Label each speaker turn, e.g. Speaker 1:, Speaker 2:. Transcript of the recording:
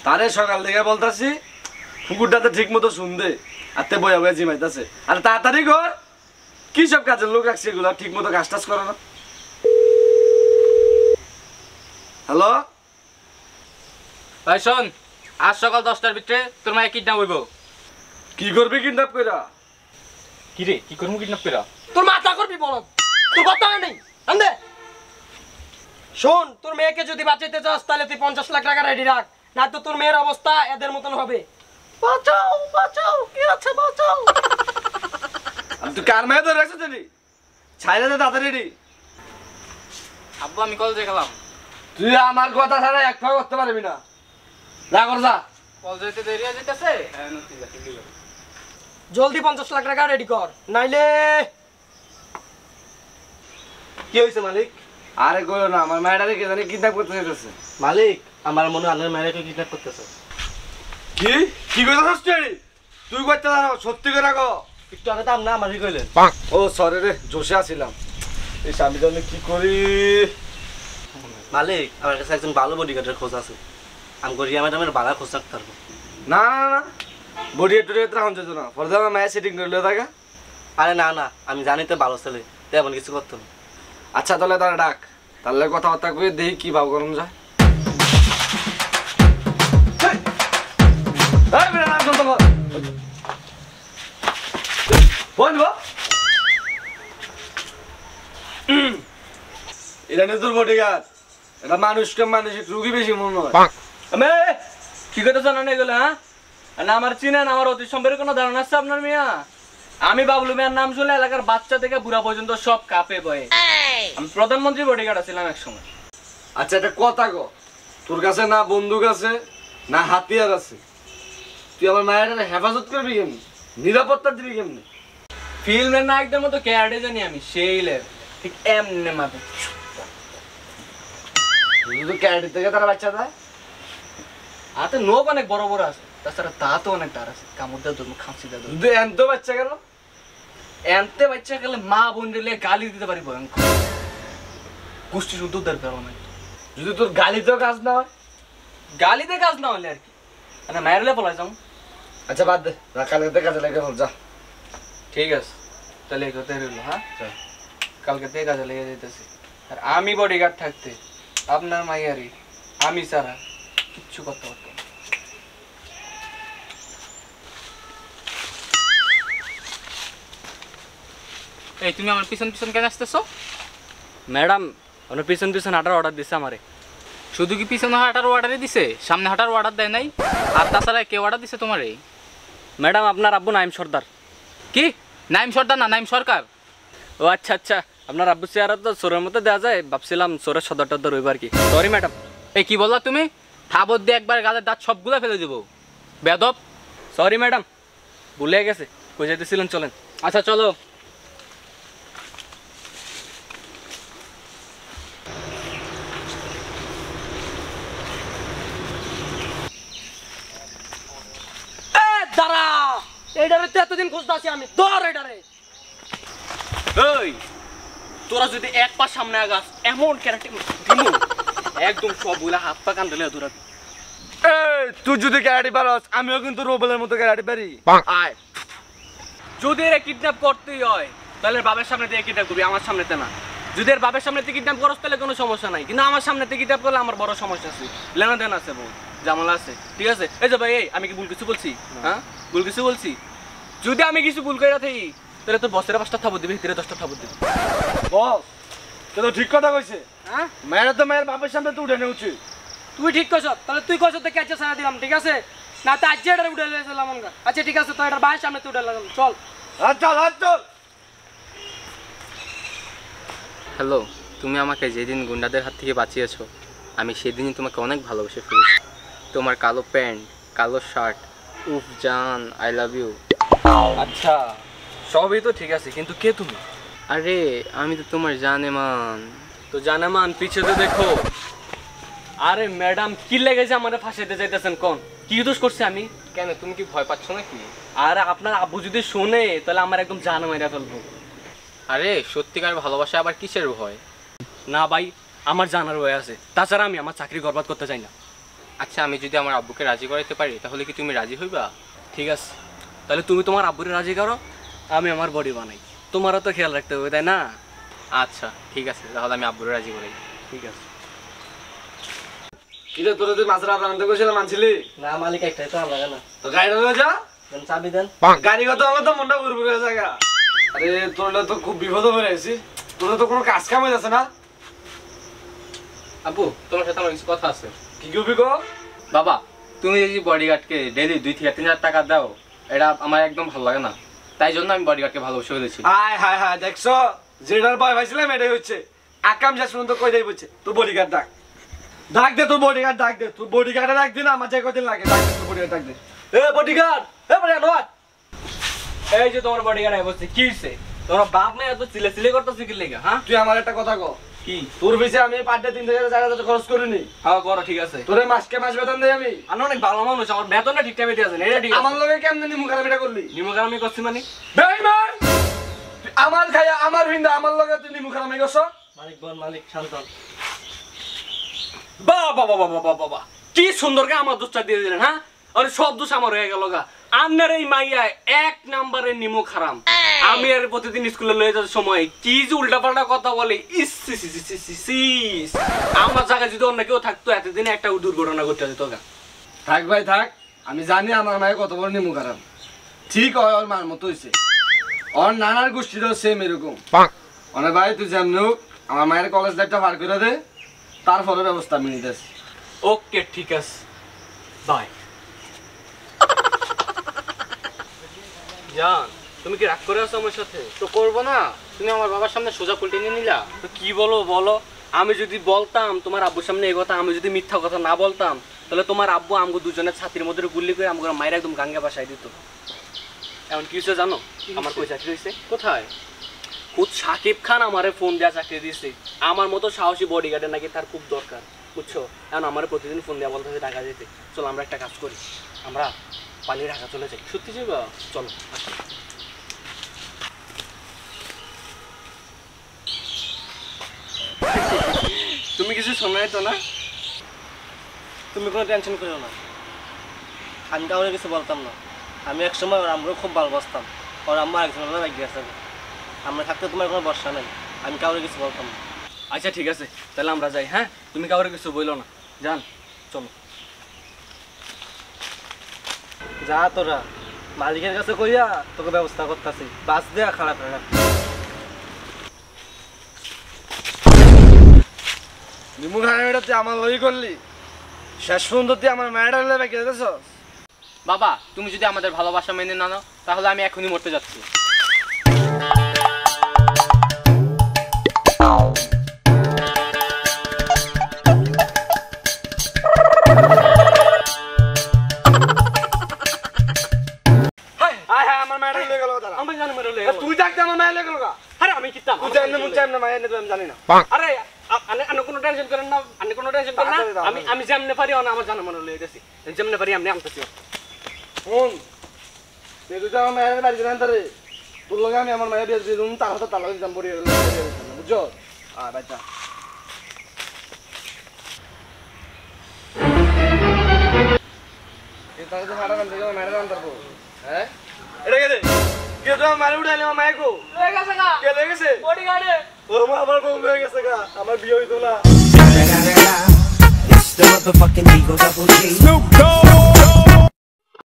Speaker 1: তারে সকাল থেকে বলতাছি কুকুরটাতে ঠিক মতো শুনদে আর তে বয়া বয়া জিমাইতাছে। আর তাড়াতাড়ি কর, কি সব কাজের লোক রাখছে এগুলা, ঠিক মতো কাজ টাজ করে না। হ্যালো
Speaker 2: ভাই শোন, আজ সকাল 10টার ভিতরে তোর মায়ে কিডন্যাপ হইব।
Speaker 1: কি করবি কিডন্যাপ কইরা?
Speaker 2: কি রে, কি করবো কিডন্যাপ কইরা?
Speaker 3: তোর মাথা করবি বলদ, তোর কথা নেই আন্দে। শোন, তোর মেয়েকে যদি বাঁচাইতে চাস তাহলে তুই 50 লাখ টাকা রেডি রাখ, না তো তোর মেয়ের অবস্থা এদের মতন হবে। বাঁচাও বাঁচাও, কি আছে বাঁচাও।
Speaker 1: আমি তুই কার মায়ে ধরে রাখছো জানি, ছাইলে দে তাড়াতাড়ি।
Speaker 2: আব্বু আমি কলেজে গেলাম।
Speaker 1: তুই আমার কথা ছাড়া এক পা করতে পারবি না, যা কর যা।
Speaker 2: কলেজে দেরি হয়ে যেতেছে।
Speaker 3: জলদি 50 লাখ টাকা রেডি কর, নাইলে।
Speaker 4: কি হয়েছে মালিক?
Speaker 1: আরে কইও না, আমার মায়েরারে কে জানি কিডন্যাপ করতে চাইতেছে।
Speaker 4: মালিক, আমার মনে হয় আপনার মায়েরাকে কিডন্যাপ করতেছে।
Speaker 1: কি কি কইতাছস তুই? তুই কইতে জানো, সত্যি করে কো।
Speaker 4: একটু আগে তো আপনি আমারই কইলেন।
Speaker 1: ও সরি রে, জোশে আছিলাম। এই আমি জানি কি করি।
Speaker 4: মালিক, আমার কাছে একজন ভালো বডিগার্ডের খোঁজ আছে। আমি করি ম্যাডামের ভাড়া খোঁজ রাখতে পারবো।
Speaker 1: না না না, বডি একটু রাখুন যেত না, ফর আমার মায়ের সেটিং করলে থাকা।
Speaker 4: আরে না না, আমি জানি তো ভালো ছেলে, তেমন কিছু করতো না।
Speaker 1: আচ্ছা তাহলে তারা ডাক, তাহলে কথাবার্তা কই দেখি কি ভাব করুন যায়। এই বেটা নাম তো বল। বলবো এটা নেই তোর বডিগার্ড, এটা মানুষকে মানসিক রুগী বেশি মনে হয়।
Speaker 2: আমি কি কথা জানেন এগুলো? হ্যাঁ, না আমার চিনেন, আমার অতি সম্পর্কে কোনো ধারণা আছে আপনার মিয়া? আমি বাবলু মিয়ার নাম শুনলে এলাকার বাচ্চা থেকে বুড়া পর্যন্ত সব কাঁপে বয়ে। আমি প্রধানমন্ত্রী বডিগার্ড ছিলাম এক সময়।
Speaker 1: আচ্ছা এটা কথা কো, তোর কাছে না বন্দুক আছে না হাতিয়ার আছে, তুই আমার মায়ের হেফাজত করবি কেমনি, নিরাপত্তা দিবি কেমনি?
Speaker 2: ফিল্মের নায়কদের মতো ক্যারেটে জানি আমি, সেই লেভ ঠিক এমনি মাপে।
Speaker 1: তুই ক্যারেটি থেকে তারা বাচ্চা দেয়।
Speaker 2: হাতে নোক অনেক বড় বড় আছে, তাছাড়া দাঁতও অনেক দাঁড় আছে, কামড় দেওয়া ধরুন, খাঁচি দেওয়া ধরুন।
Speaker 1: তুই এত বাচ্চা কেন?
Speaker 2: এনতে বাচ্চা গেলে মা বোন রেলে গালি দিতে পারি ভয়ঙ্কর, গোষ্ঠী শুদ্ধ উদ্ধার পারবো না।
Speaker 1: যদি তোর গালিতেও কাজ না হয়?
Speaker 2: গালিতে কাজ না হলে আর কি, মানে মায়েরলে পলাই যাও।
Speaker 1: আচ্ছা বাদ দে, কালকে কাজে লেগে হল যা।
Speaker 2: ঠিক আছে, তাহলে এই কথাই রইল। হ্যাঁ, কালকে থেকে কাজে লেগে যেতেছি। আর আমি বডিগার্ড থাকতে আপনার মাইয়ারি আমি ছাড়া কিচ্ছু করতে পারতাম না। এই তুমি আমার পিছন পিছন কেন আসতেছো? ম্যাডাম আপনার পিছন পিছন হাঁটার অর্ডার দিছে আমারে। শুধু কি পিছনে হাঁটার অর্ডারই দিছে, সামনে হাঁটার অর্ডার দেয় নাই? আর তাছাড়া কে অর্ডার দিছে তোমারে? ম্যাডাম আপনার আব্বু নাইম সর্দার। কি নাইম সর্দার না নাইম সরকার? ও আচ্ছা আচ্ছা, আপনার আব্বু চেয়ারা তো চোরের মতো দেওয়া যায়, ভাবছিলাম চোরের সদর টদর রইব আর কি। Sorry madam. এই কি বললা তুমি? থাবত দিয়ে একবার গাছের দাঁত সবগুলো ফেলে দেবো, বেদব। সরি ম্যাডাম, ভুলে গেছে, কই যেতেছিলেন চলেন। আচ্ছা চলো।
Speaker 3: দাঁড়া, এইটারে তো এতদিন খুঁজতেছি আমি, ধর এইটারে।
Speaker 2: এই তোরা যদি এক পা সামনে আগাস এমন ক্যারেক্টার দিমু, একদম সবগুলা হাত পা কান্দলে দৌড়াবি।
Speaker 1: এই তুই যদি ক্যারাটি পারস, আমিও কিন্তু রোবেলের মতো ক্যারাটি পারি।
Speaker 2: আয়, যদি এরা কিডন্যাপ করতেই হয় তাহলে বাবার সামনে দিয়ে কিডন্যাপ করবি, আমার সামনেতে না। যদি এর বাবার সামনে থেকে কিডন্যাপ করস তাহলে কোনো সমস্যা নাই, কিন্তু আমার সামনে থেকে কিডন্যাপ করলে আমার বড় সমস্যা আছে, লেনাদেন আছে, বহু জামালা আছে। ঠিক আছে? এই যে ভাই, এই আমি কি ভুল কিছু বলছি? হ্যাঁ, ভুল কিছু বলছি? যদি আমি কিছু ভুল করে থাকি তাহলে তোর বসের 5টা থাবত দিবি, ভিতরে 10টা থাবত দিবি।
Speaker 1: বস তো ঠিক কথা কইছে।
Speaker 3: হ্যাঁ,
Speaker 1: মায়ের তো মায়ের বাপের সামনে তো উঠে নেওয়া উচিত।
Speaker 3: তুই ঠিক কইছ, তাহলে তুই কইছ তো ক্যাচে সারা দিলাম, ঠিক আছে? না তো আজকে এটা উঠে লেছিলাম আমরা। আচ্ছা ঠিক আছে, তো এটার বাইরের সামনে তুই উঠে লাগলাম, চল।
Speaker 1: চল চল।
Speaker 2: হ্যালো, তুমি আমাকে যেদিন গুন্ডাদের হাত থেকে বাঁচিয়েছো আমি সেদিনই তোমাকে অনেক ভালোবেসে ফেলেছি। তোমার কালো প্যান্ট, কালো শার্ট, উফ জান, আই লাভ ইউ। আচ্ছা সবই তো ঠিক আছে, কিন্তু কে তুমি? আরে আমি তো তোমার জানেমান। তো জানেমান পিছে তো দেখো। আরে ম্যাডাম কি লেগেছে আমারে ফাঁসাইতে চাইতেছেন কোন? কি দোষ করছে আমি? কেন তুমি কি ভয় পাচ্ছ নাকি? আরে আপনার আব্বু যদি শোনে তাহলে আমার একদম জান মাইরা ফেলবো। আরে সত্যিকার ভালোবাসা আবার কিসের ভয়? না ভাই, আমার জানার ভয় আছে, তাছাড়া আমি আমার চাকরি বরবাদ করতে চাই না। আচ্ছা আমি যদি আমার আব্বুকে রাজি করাইতে পারি তাহলে কি তুমি রাজি হইবা?
Speaker 3: ঠিক আছে, তাহলে তুমি তোমার আব্বুরে রাজি করো, আমি আমার বডি বানাই। তোমারও তো খেয়াল রাখতে হবে, তাই না?
Speaker 2: আচ্ছা ঠিক আছে, তাহলে আমি আব্বুরে রাজি করাই।
Speaker 3: ঠিক আছে।
Speaker 1: কিরে তোরা তুই মাছের আপনার আনতে গেছিলাম মানছিলি?
Speaker 3: না মালিক একটাই তো লাগে না।
Speaker 1: তো গাড়িটা নিয়ে যা।
Speaker 3: চাবি দেন।
Speaker 1: গাড়ি কথা হলে তো মনটা ঘুরঘুরে হয়ে যায়। আরে তোরা তো খুব বিপদ হয়ে গেছিস, তোরা তো কোনো কাজ কামে যাচ্ছে না।
Speaker 2: আব্বু তোমার সাথে আমার কিছু কথা আছে।
Speaker 1: কি করবি গো?
Speaker 2: বাবা তুমি এই বডিগার্ডকে ডেইলি 2-3 হাজার টাকা দাও, এটা আমার একদম ভালো লাগে না, তাই জন্য আমি বডিগার্ডকে ভালোবেসে ফেলেছি।
Speaker 1: হায় হায় হায়, দেখছো যেটার ভয় পাইছিলাম এটাই হচ্ছে। আকাম যা শুনুন তো কই দেই বলছে তোর বডিগার্ড ডাক। ডাক দে তোর বডিগার্ড, ডাক দে তোর বডিগার্ডে, ডাক দিন আমার যে কদিন লাগে। ডাক দে তোর বডিগার্ড, ডাক দে।
Speaker 3: এ বডিগার্ড, এ বডিগার্ড ওয়াট? এই যে তোমার বডিগার্ড আই বলছে, কি হইছে? তোমার বাপ না এত চিলে চিলে করতেছে কি লাগা? হ্যাঁ
Speaker 1: তুই আমার একটা কথা কও,
Speaker 3: কি?
Speaker 1: তোর পিছে আমি পার ডে 3,000-4,000 খরচ করিনি।
Speaker 3: হ্যাঁ করো, ঠিক আছে।
Speaker 1: তোরে মাসকে মাস বেতন দেই আমি।
Speaker 3: আমি অনেক ভালো মানুষ, আমার বেতনটা ঠিক টাইমে দিয়ে আছেন, এটা ঠিক আছে।
Speaker 1: আমার লগে কেমনে নিমু খারাপ করলি?
Speaker 3: নিমগামি করছি মানে?
Speaker 1: বেঈমান! তুই আমার খায়া আমার ভিন্দা আমার লগে তুই নিমু খারাপ করছ?
Speaker 3: মালিক বল, মালিক শান্ত। বাবা বাবা বাবা বাবা, কি সুন্দর কে আমার দোষটা দিয়ে দিলেন। হ্যাঁ আরে সব দোষ আমার হয়ে গেল গা। আপনার এই মাইয়া 1 নম্বরের নিমু খারাম। আমি আর প্রতিদিন স্কুলে লয়ে যাওয়ার সময় কি যে উল্টাপাল্টা কথা বলে, আমার জায়গায় যদি অন্য কেউ থাকতো এতদিনে একটা দুর্ঘটনা ঘটে যেত গা।
Speaker 1: থাক ভাই থাক, আমি জানি আমার মায়ের কত বড় নিমু খারাপ। ঠিক হয়, ওর মার মতো হইছে। ওর নানার গোষ্ঠীরও সেম এরকম। অনেক ভাই তুই যেমন হোক আমার মায়ের কলেজ লাইফটা পার করে দে, তারপরে ব্যবস্থা আমি নিতেছি।
Speaker 3: ওকে ঠিক আছে, বাই। জান তুমি কি রাগ করে আছো আমার সাথে?
Speaker 2: তো করবো না, তুমি আমার বাবার সামনে সোজা উল্টে নিয়ে নিলা।
Speaker 3: তো কি বলো বলো, আমি যদি বলতাম তোমার আব্বুর সামনে এই কথা, আমি যদি মিথ্যা কথা না বলতাম, তাহলে তোমার আব্বু আমগো দুজনের ছাতির মধ্যে গুলি করে আমগো মায়ের একদম গাঙ্গে বাসায় দিত। এমন কি হয়েছে জানো? আমার কই চাকরি হয়েছে?
Speaker 2: কোথায়?
Speaker 3: খুদ সাকিব খান আমারে ফোন দেওয়া চাকরি দিয়েছে। আমার মতো সাহসী বডিগার্ডের নাকি তার খুব দরকার, বুঝছো? এখন আমার প্রতিদিন ফোন দেওয়া বলতে টাকা দিতে। চলো আমরা একটা কাজ করি, আমরা পালিয়ে ঢাকা চলে যাই।
Speaker 2: সত্যি যাবা?
Speaker 3: চলো। তুমি কিছু শোনাই তো না?
Speaker 4: তুমি কোনো টেনশন করো না, আমি কাউকে কিছু বলতাম না। আমি এক সময় ওর আমরাও খুব ভালোবাসতাম। ওর আম্মা একজন বাইক গেছে, আমরা থাকতে তোমার কোনো ভরসা নেই। আমি কাউকে কিছু বলতাম না।
Speaker 3: আচ্ছা ঠিক আছে, তাহলে আমরা যাই। হ্যাঁ তুমি কাউরে কিছু বইলো না, যান চলো।
Speaker 4: যা তোরা, মালিকের কাছে কইয়া তোকে ব্যবস্থা করতেছি, বাস দেয়া খারাপ না।
Speaker 1: নিমু খারাপ এটা তুই আমার লই করলি, শেষ পর্যন্ত তুই আমার মায়ের হলে বাকি দিতেছ।
Speaker 2: বাবা তুমি যদি আমাদের ভালোবাসা মেনে না নাও তাহলে আমি এখনই মরতে যাচ্ছি।
Speaker 1: আমার মায়ের হলে গেল তারা।
Speaker 3: আমি জানি মেরে লয়ে
Speaker 1: তুই থাকতে আমার মায়ের হলে গেল গা।
Speaker 3: আরে আমি কিতাম
Speaker 1: তুই জানি না মুন চাই না মায়ের নিতে আমি জানি না।
Speaker 3: আরে আনে কোনো টেনশন করেন না, আনে কোনো টেনশন করেন না। আমি যেমনে পারি আমার জানা মনে লয়ে গেছি, যেমনে পারি আমি আনতেছি।
Speaker 1: শুন তুই যদি আমার মায়ের বাড়ি যান তারে তোর লগে আমি আমার মায়ের বিয়ে দিয়ে দিলাম, তার হাতে তালা দিতাম পড়ে বুঝছো? বাচ্চা হ্যাঁ এটা কে কে তো মারে উঠাইলে আমার মায়ের কো
Speaker 3: লয়ে গেছে গা
Speaker 1: কে লয়ে গেছে?
Speaker 3: বডিগার্ডে।
Speaker 1: ও মা আমার বউ লয়ে গেছে গা, আমার বিয়ে হইতো না।
Speaker 5: It's the motherfucking Eagle Double G. Snoop Dogg.